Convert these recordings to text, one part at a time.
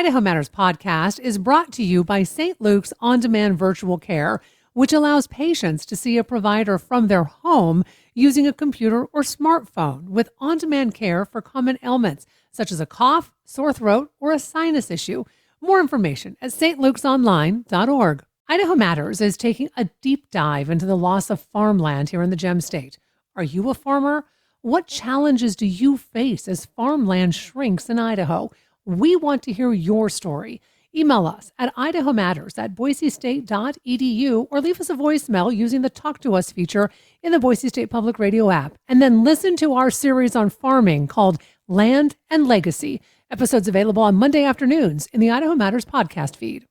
Idaho Matters podcast is brought to you by St. Luke's On-Demand Virtual Care, which allows patients to see a provider from their home using a computer or smartphone with on-demand care for common ailments such as a cough, sore throat, or a sinus issue. More information at stlukesonline.org. Idaho Matters is taking a deep dive into the loss of farmland here in the Gem State. Are you a farmer? What challenges do you face as farmland shrinks in Idaho? We want to hear your story. Email us at idahomatters@boisestate.edu or leave us a voicemail using the Talk to Us feature in the Boise State Public Radio app. And then listen to our series on farming called Land and Legacy. Episodes available on Monday afternoons in the Idaho Matters podcast feed.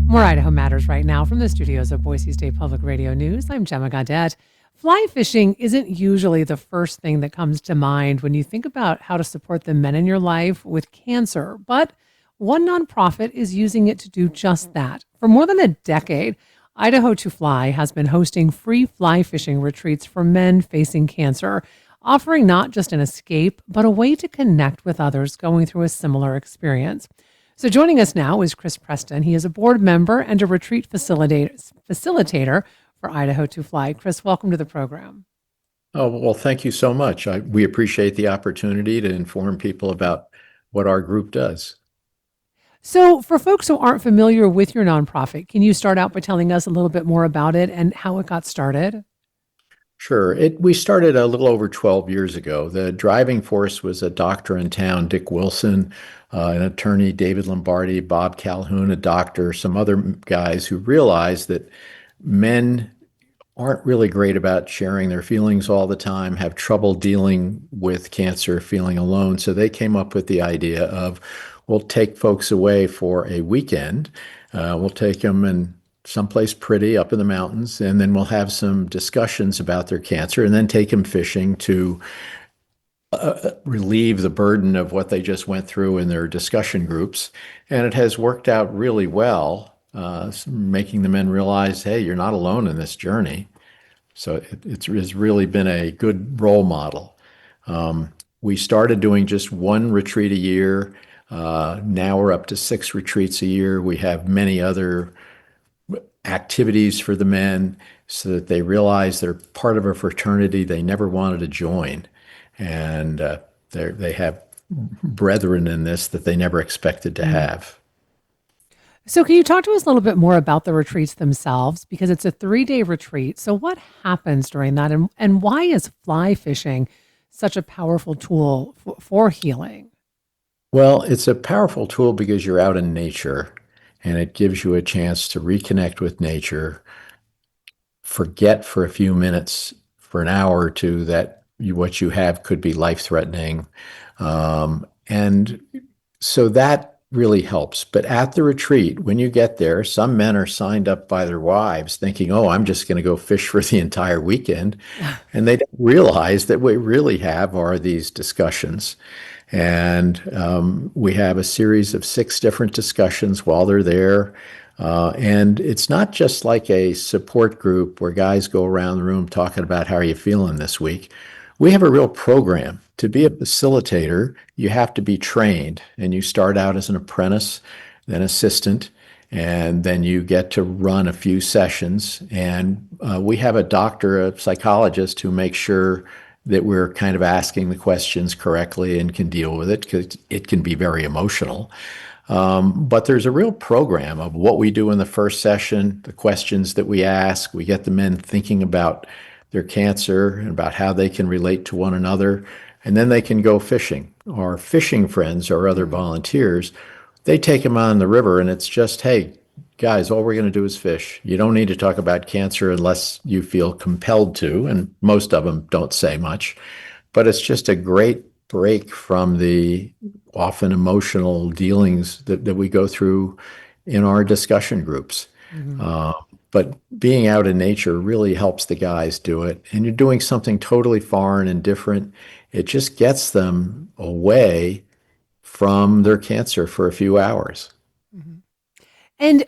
More Idaho Matters right now from the studios of Boise State Public Radio News. I'm Gemma Gaudette. Fly fishing isn't usually the first thing that comes to mind when you think about how to support the men in your life with cancer, but one nonprofit is using it to do just that. For more than a decade, Idaho to Fly has been hosting free fly fishing retreats for men facing cancer, offering not just an escape, but a way to connect with others going through a similar experience. So joining us now is Chris Preston. He is a board member and a retreat facilitator for Idaho to Fly. Chris, welcome to the program. Oh, well, thank you so much. We appreciate the opportunity to inform people about what our group does. So for folks who aren't familiar with your nonprofit, can you start out by telling us a little bit more about it and how it got started? Sure. We started a little over 12 years ago. The driving force was a doctor in town, Dick Wilson, an attorney, David Lombardi, Bob Calhoun, a doctor, some other guys who realized that men aren't really great about sharing their feelings all the time, have trouble dealing with cancer, feeling alone. So they came up with the idea of, we'll take folks away for a weekend. We'll take them in someplace pretty up in the mountains, and then we'll have some discussions about their cancer and then take them fishing to relieve the burden of what they just went through in their discussion groups. And it has worked out really well. Making the men realize, hey, you're not alone in this journey. So it's really been a good role model. We started doing just one retreat a year. Now we're up to 6 retreats a year. We have many other activities for the men so that they realize they're part of a fraternity they never wanted to join. And they have brethren in this that they never expected to have. So can you talk to us a little bit more about the retreats themselves? Because it's a 3-day retreat. So what happens during that? And why is fly fishing such a powerful tool for healing? Well, it's a powerful tool because you're out in nature and it gives you a chance to reconnect with nature, forget for a few minutes, for an hour or two, that what you have could be life-threatening. And so that really helps. But at the retreat, when you get there, some men are signed up by their wives thinking, oh, I'm just going to go fish for the entire weekend. And they don't realize that what we really have are these discussions. And we have a series of 6 different discussions while they're there. And it's not just like a support group where guys go around the room talking about how are you feeling this week. We have a real program. To be a facilitator, you have to be trained, and you start out as an apprentice, then assistant, and then you get to run a few sessions. And we have a doctor, a psychologist, who makes sure that we're kind of asking the questions correctly and can deal with it, because it can be very emotional. But there's a real program of what we do in the first session, the questions that we ask. We get the men thinking about their cancer and about how they can relate to one another. And then they can go fishing. Our fishing friends or other volunteers, they take them on the river, and it's just, hey, guys, all we're going to do is fish. You don't need to talk about cancer unless you feel compelled to, and most of them don't say much. But it's just a great break from the often emotional dealings that we go through in our discussion groups. Mm-hmm. But being out in nature really helps the guys do it. And you're doing something totally foreign and different. It just gets them away from their cancer for a few hours. Mm-hmm. And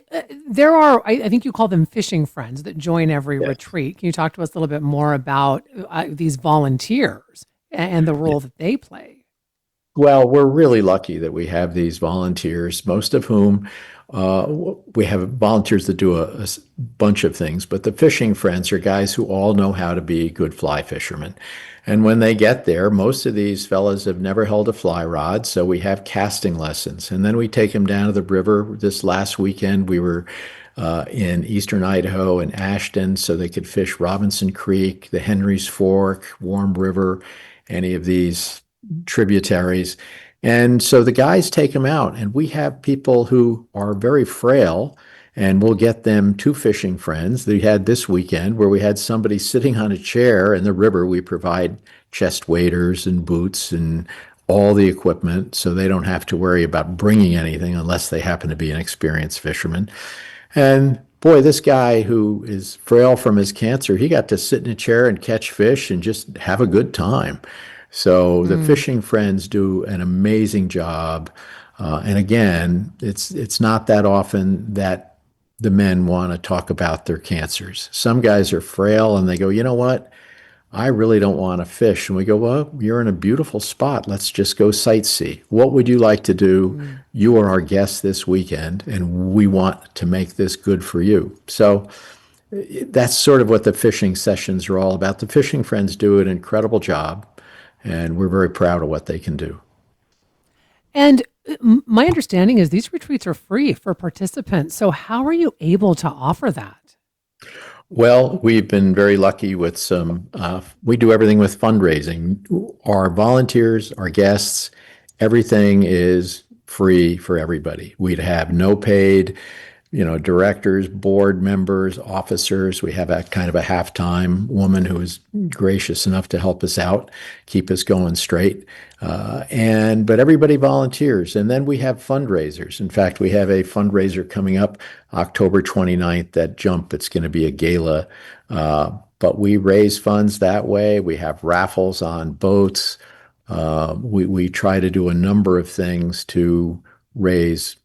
there are, I think you call them fishing friends that join every retreat. Can you talk to us a little bit more about these volunteers and the role that they play? Well, we're really lucky that we have these volunteers, most of whom we have volunteers that do a bunch of things, but the fishing friends are guys who all know how to be good fly fishermen. And when they get there, most of these fellas have never held a fly rod, so we have casting lessons. And then we take them down to the river. This last weekend, we were in eastern Idaho and Ashton, so they could fish Robinson Creek, the Henry's Fork, Warm River, any of these tributaries. And so the guys take them out, and we have people who are very frail, and we'll get them two fishing friends. They had this weekend where we had somebody sitting on a chair in the river. We provide chest waders and boots and all the equipment so they don't have to worry about bringing anything unless they happen to be an experienced fisherman. And boy, this guy who is frail from his cancer, he got to sit in a chair and catch fish and just have a good time. So the Mm. fishing friends do an amazing job. And again, it's not that often that the men want to talk about their cancers. Some guys are frail and they go, you know what? I really don't want to fish. And we go, well, you're in a beautiful spot. Let's just go sightsee. What would you like to do? Mm. You are our guest this weekend, and we want to make this good for you. So that's sort of what the fishing sessions are all about. The fishing friends do an incredible job, and we're very proud of what they can do. And my understanding is these retreats are free for participants. So how are you able to offer that? Well, we've been very lucky with we do everything with fundraising. Our volunteers, our guests, everything is free for everybody. We'd have no paid, directors, board members, officers. We have a kind of a half-time woman who is gracious enough to help us out, keep us going straight. But everybody volunteers. And then we have fundraisers. In fact, we have a fundraiser coming up October 29th at Jump. It's going to be a gala. But we raise funds that way. We have raffles on boats. We try to do a number of things to raise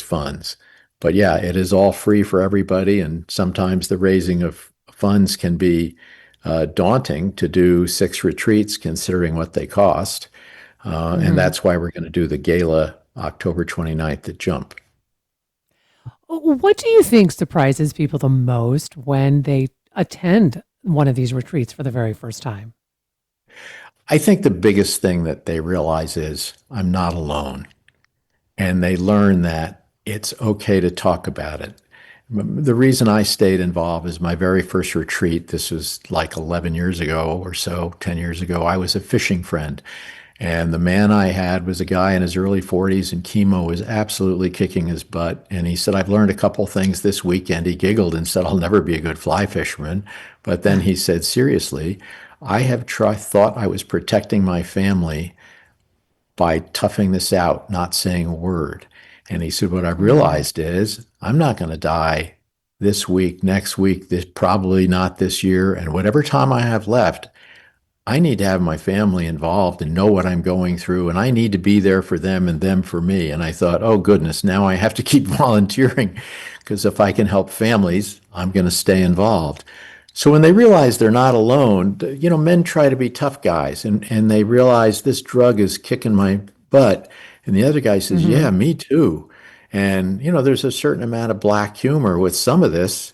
funds. But yeah, it is all free for everybody, and sometimes the raising of funds can be daunting to do 6 retreats, considering what they cost. And Hmm. that's why we're going to do the gala October 29th at Jump. What do you think surprises people the most when they attend one of these retreats for the very first time? I think the biggest thing that they realize is I'm not alone. And they learn that it's okay to talk about it. The reason I stayed involved is my very first retreat. This was like 11 years ago or so, 10 years ago. I was a fishing friend. And the man I had was a guy in his early 40s, and chemo was absolutely kicking his butt. And he said, I've learned a couple things this weekend. He giggled and said, I'll never be a good fly fisherman. But then he said, seriously, I have thought I was protecting my family by toughing this out, not saying a word. And he said, what I've Mm. realized is I'm not going to die this week, next week, this probably not this year. And whatever time I have left, I need to have my family involved and know what I'm going through. And I need to be there for them and them for me. And I thought, oh, goodness, now I have to keep volunteering because if I can help families, I'm going to stay involved. So when they realize they're not alone, men try to be tough guys and they realize this drug is kicking my butt. And the other guy says, Hmm. yeah, me too. And, there's a certain amount of black humor with some of this.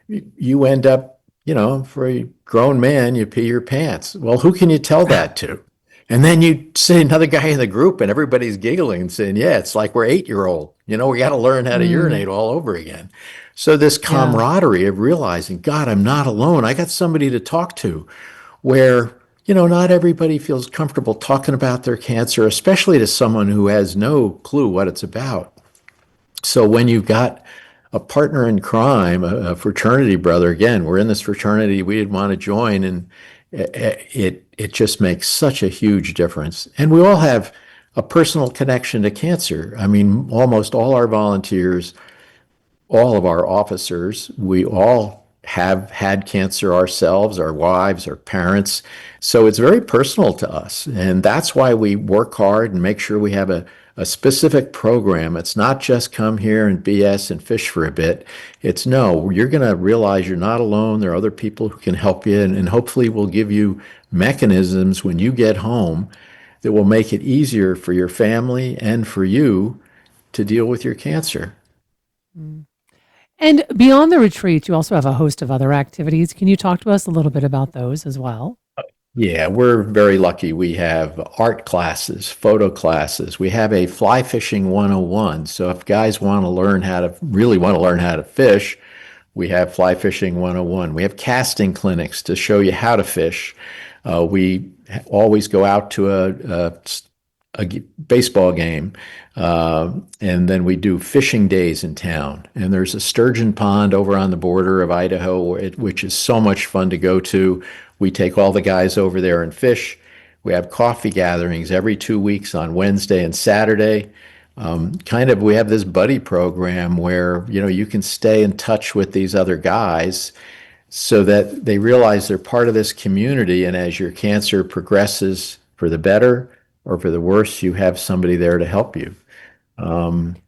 You end up, for a grown man, you pee your pants. Well, who can you tell that to? And then you see another guy in the group and everybody's giggling and saying, yeah, it's like we're 8-year-old. We got to learn how to Mm. urinate all over again. So this Yeah. camaraderie of realizing, God, I'm not alone. I got somebody to talk to where, not everybody feels comfortable talking about their cancer, especially to someone who has no clue what it's about. So when you've got a partner in crime, a fraternity brother, again, we're in this fraternity we didn't want to join, and it just makes such a huge difference. And we all have a personal connection to cancer. I mean, almost all our volunteers, all of our officers, we all have had cancer ourselves, our wives, our parents. So it's very personal to us. And that's why we work hard and make sure we have a specific program. It's not just come here and BS and fish for a bit. It's no, you're going to realize you're not alone. There are other people who can help you. And hopefully we'll give you mechanisms when you get home that will make it easier for your family and for you to deal with your cancer. Mm. And beyond the retreat, you also have a host of other activities. Can you talk to us a little bit about those as well? Yeah, we're very lucky. We have art classes, photo classes. We have a fly fishing 101. So if guys really want to learn how to fish, we have fly fishing 101. We have casting clinics to show you how to fish. We always go out to a baseball game, and then we do fishing days in town. And there's a sturgeon pond over on the border of Idaho, which is so much fun to go to. We take all the guys over there and fish. We have coffee gatherings every 2 weeks on Wednesday and Saturday. We have this buddy program where, you can stay in touch with these other guys so that they realize they're part of this community. And as your cancer progresses for the better or for the worse, you have somebody there to help you.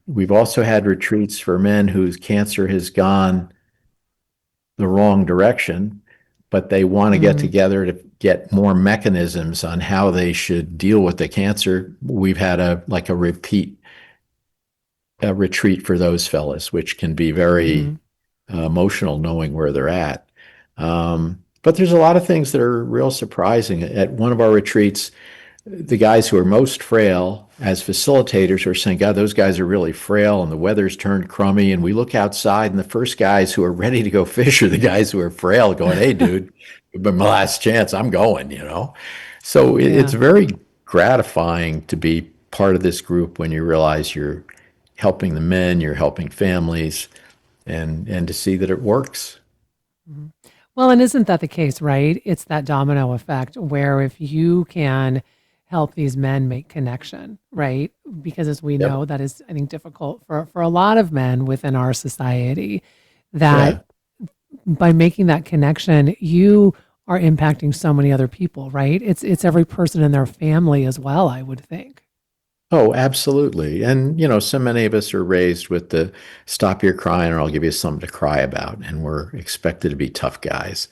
We've also had retreats for men whose cancer has gone the wrong direction, but they want to get together to get more mechanisms on how they should deal with the cancer. We've had a retreat for those fellas, which can be very emotional knowing where they're at. But there's a lot of things that are real surprising. At one of our retreats, the guys who are most frail as facilitators are saying, God, those guys are really frail and the weather's turned crummy. And we look outside and the first guys who are ready to go fish are the guys who are frail going, hey, dude, but my last chance, I'm going, So it's very gratifying to be part of this group when you realize you're helping the men, you're helping families, and to see that it works. Well, and isn't that the case, right? It's that domino effect where if you can help these men make connection, right? Because as we know, that is, I think, difficult for a lot of men within our society, that by making that connection, you are impacting so many other people, right? It's every person in their family as well, I would think. Oh, absolutely. And, so many of us are raised with the stop your crying or I'll give you something to cry about. And we're expected to be tough guys.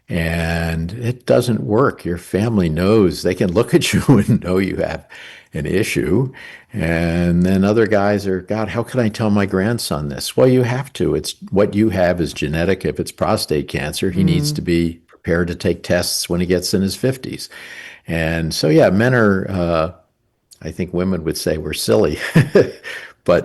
And it doesn't work. Your family knows, they can look at you and know you have an issue. And then other guys are, God, how can I tell my grandson this? Well, you have to. It's what you have is genetic. If it's prostate cancer, he needs to be prepared to take tests when he gets in his 50s. And so, men are, I think women would say we're silly, but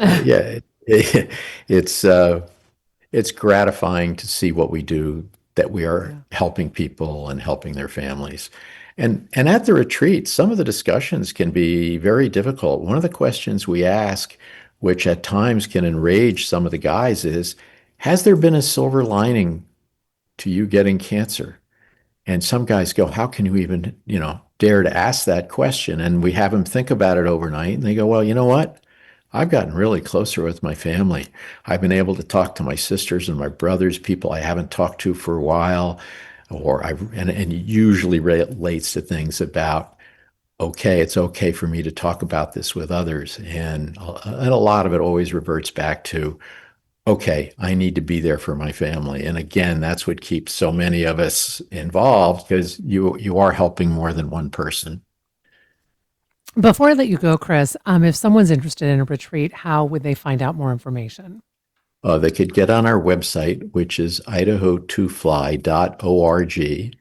it's gratifying to see what we do, that we are helping people and helping their families. And at the retreat, some of the discussions can be very difficult. One of the questions we ask, which at times can enrage some of the guys, is, has there been a silver lining to you getting cancer? And some guys go, how can you even, dare to ask that question? And we have them think about it overnight. And they go, well, you know what? I've gotten really closer with my family. I've been able to talk to my sisters and my brothers, people I haven't talked to for a while, and it usually relates to things about, okay, it's okay for me to talk about this with others. And a lot of it always reverts back to, okay, I need to be there for my family. And again, that's what keeps so many of us involved, because you are helping more than one person. Before I let you go, Chris, if someone's interested in a retreat, how would they find out more information? They could get on our website, which is idaho2fly.org.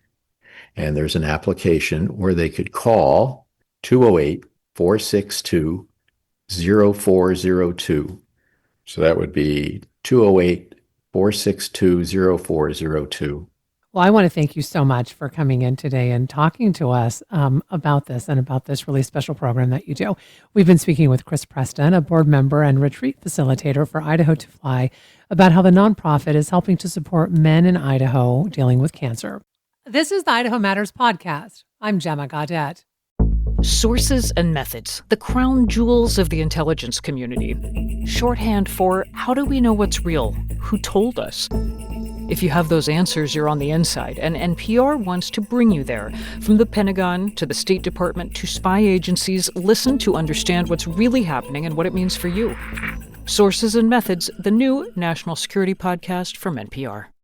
And there's an application where they could call 208-462-0402. So that would be 208-462-0402. Well, I want to thank you so much for coming in today and talking to us about this and about this really special program that you do. We've been speaking with Chris Preston, a board member and retreat facilitator for Idaho to Fly, about how the nonprofit is helping to support men in Idaho dealing with cancer. This is the Idaho Matters podcast. I'm Gemma Gaudet. Sources and methods, the crown jewels of the intelligence community. Shorthand for, how do we know what's real? Who told us? If you have those answers, you're on the inside, and NPR wants to bring you there. From the Pentagon to the State Department to spy agencies, listen to understand what's really happening and what it means for you. Sources and Methods, the new national security podcast from NPR.